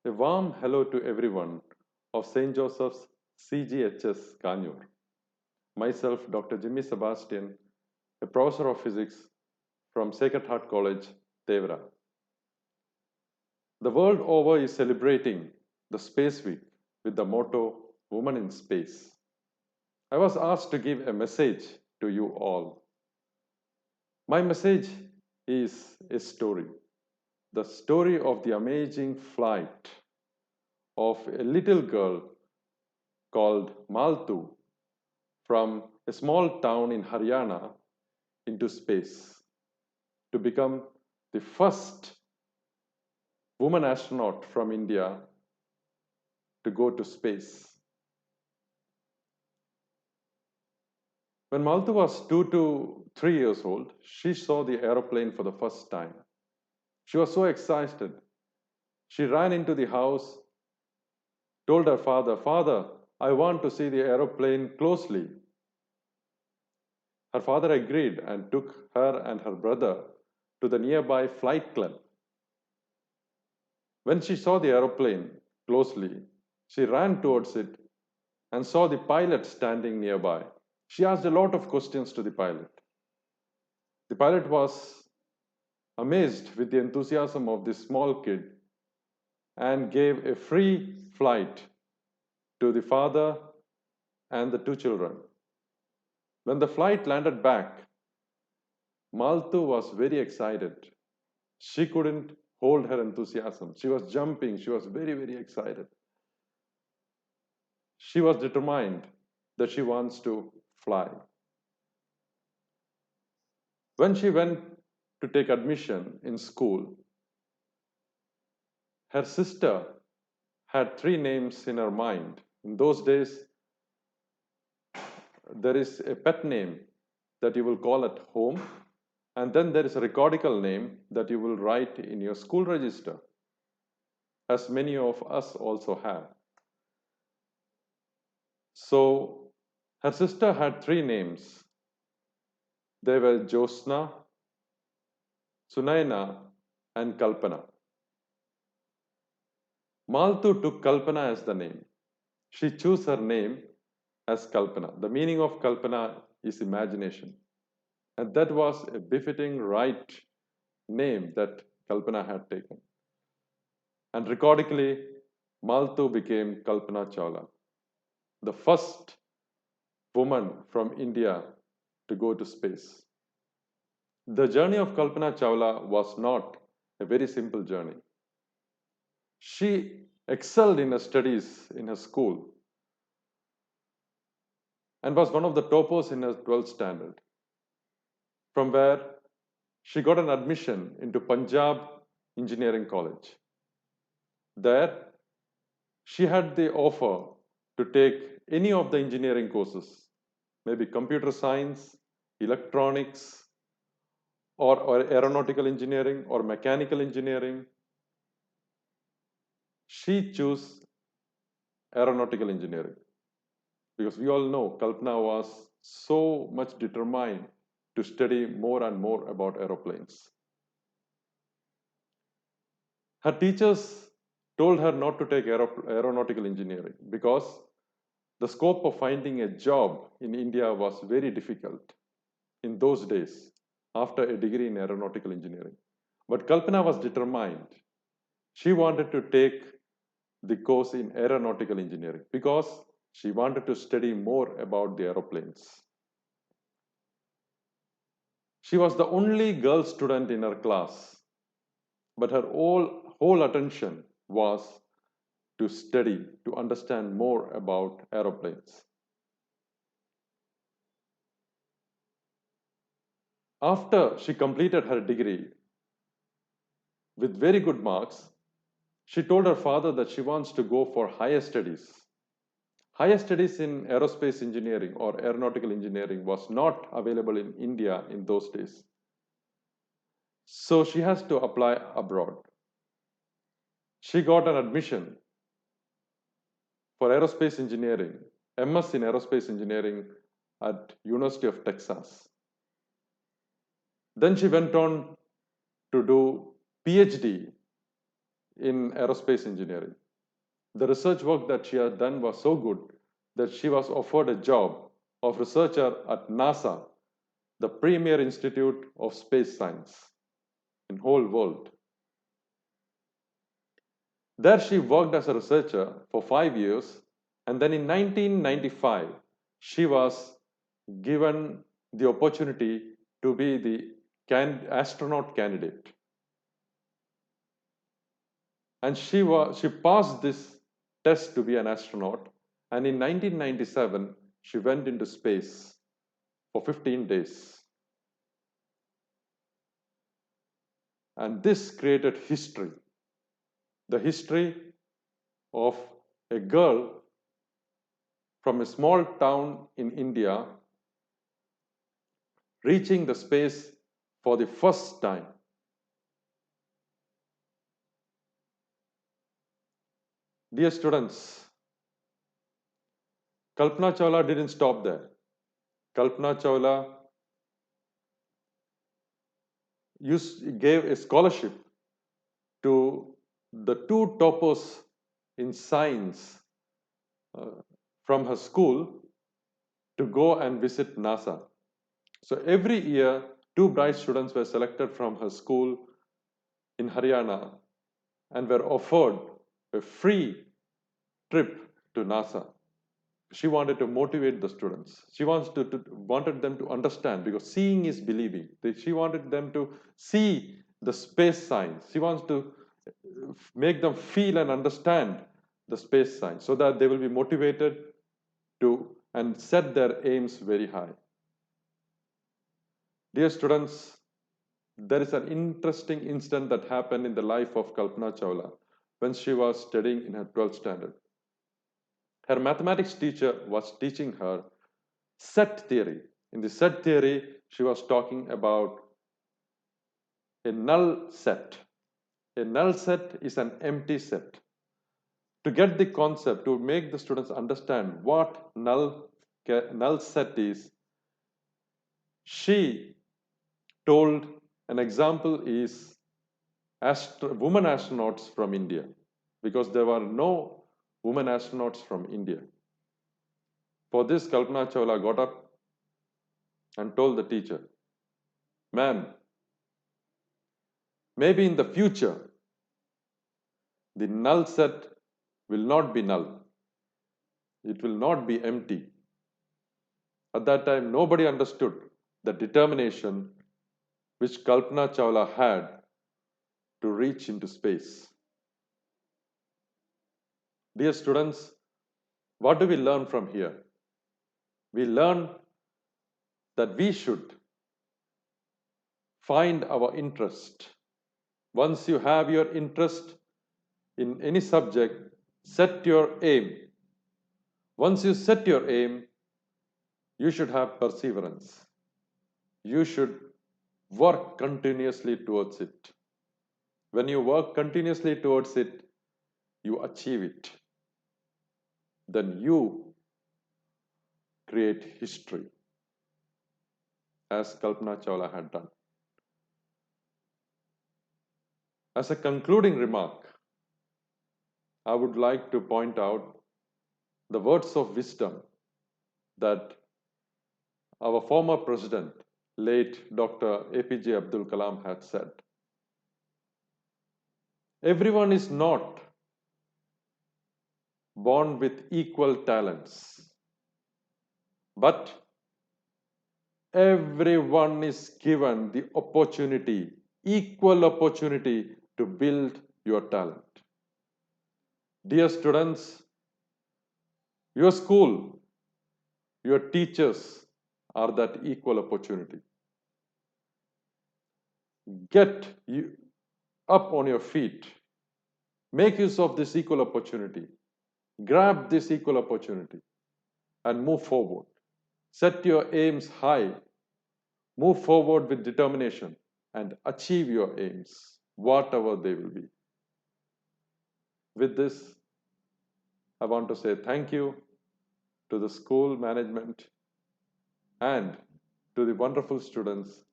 A warm hello to everyone of St. Joseph's CGHS Kanur. Myself, Dr. Jimmy Sebastian, a professor of physics from Sacred Heart College, Devra. The world over is celebrating the Space Week with the motto Woman in Space. I was asked to give a message to you all. My message is a story, the story of the amazing flight of a little girl called Maltu from a small town in Haryana into space to become the first woman astronaut from India to go to space. When Maltu was 2 to 3 years old, she saw the aeroplane for the first time. She was so excited. She ran into the house, told her father, Father, I want to see the aeroplane closely. Her father agreed and took her and her brother to the nearby flight club. When she saw the aeroplane closely, she ran towards it and saw the pilot standing nearby. She asked a lot of questions to the pilot. The pilot was amazed with the enthusiasm of this small kid and gave a free flight to the father and the two children. When the flight landed back, Maltu was very excited. She couldn't hold her enthusiasm. She was jumping. She was very, very excited. She was determined that she wants to fly. When she went to take admission in school, her sister had three names in her mind. In those days, there is a pet name that you will call at home, and then there is a recordical name that you will write in your school register, as many of us also have. So her sister had three names. They were Josna, Sunaina, and Kalpana. Maltu took Kalpana as the name. She chose her name as Kalpana. The meaning of Kalpana is imagination. And that was a befitting right name that Kalpana had taken. And recordically, Maltu became Kalpana Chawla, the first woman from India to go to space. The journey of Kalpana Chawla was not a very simple journey. She excelled in her studies in her school and was one of the toppers in her 12th standard, from where she got an admission into Punjab Engineering College. There, she had the offer to take any of the engineering courses, maybe computer science, electronics, or aeronautical engineering or mechanical engineering. She chose aeronautical engineering because we all know Kalpana was so much determined to study more and more about aeroplanes. Her teachers told her not to take aeronautical engineering because the scope of finding a job in India was very difficult in those days after a degree in aeronautical engineering. But Kalpana was determined. She wanted to take the course in aeronautical engineering because she wanted to study more about the aeroplanes. She was the only girl student in her class, but her whole attention was to study, to understand more about aeroplanes. After she completed her degree with very good marks, she told her father that she wants to go for higher studies. Higher studies in aerospace engineering or aeronautical engineering was not available in India in those days. So she has to apply abroad. She got an admission for aerospace engineering, MS in aerospace engineering at University of Texas. Then she went on to do PhD in aerospace engineering. The research work that she had done was so good that she was offered a job of researcher at NASA, the premier institute of space science in whole world. There she worked as a researcher for 5 years, and then in 1995 she was given the opportunity to be the astronaut candidate. And she passed this test to be an astronaut, and in 1997 she went into space for 15 days. And this created history, the history of a girl from a small town in India reaching the space for the first time. Dear students, Kalpana Chawla didn't stop there. Kalpana Chawla gave a scholarship to the two toppers in science from her school to go and visit NASA. So every year, two bright students were selected from her school in Haryana and were offered a free trip to NASA. She wanted to motivate the students. She wanted them to understand, because seeing is believing. She wanted them to see the space science. She wants to make them feel and understand the space science so that they will be motivated to and set their aims very high. Dear students, there is an interesting incident that happened in the life of Kalpana Chawla when she was studying in her 12th standard. Her mathematics teacher was teaching her set theory. In the set theory, she was talking about a null set. A null set is an empty set. To get the concept, to make the students understand what null set is, she told an example is women astronauts from India, because there were no women astronauts from India. For this, Kalpana Chawla got up and told the teacher, "Ma'am, maybe in the future, the null set will not be null. It will not be empty." At that time, nobody understood the determination which Kalpana Chawla had to reach into space. Dear students, what do we learn from here? We learn that we should find our interest. Once you have your interest in any subject, set your aim. Once you set your aim, you should have perseverance. You should work continuously towards it. When you work continuously towards it, you achieve it. Then you create history, as Kalpana Chawla had done. As a concluding remark, I would like to point out the words of wisdom that our former president, late Dr. APJ Abdul Kalam, had said. Everyone is not born with equal talents, but everyone is given the opportunity, equal opportunity, to build your talent. Dear students, your school, your teachers are that equal opportunity. Get up on your feet. Make use of this equal opportunity. Grab this equal opportunity and move forward. Set your aims high. Move forward with determination and achieve your aims, whatever they will be. With this, I want to say thank you to the school management and to the wonderful students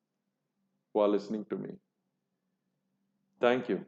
who are listening to me. Thank you.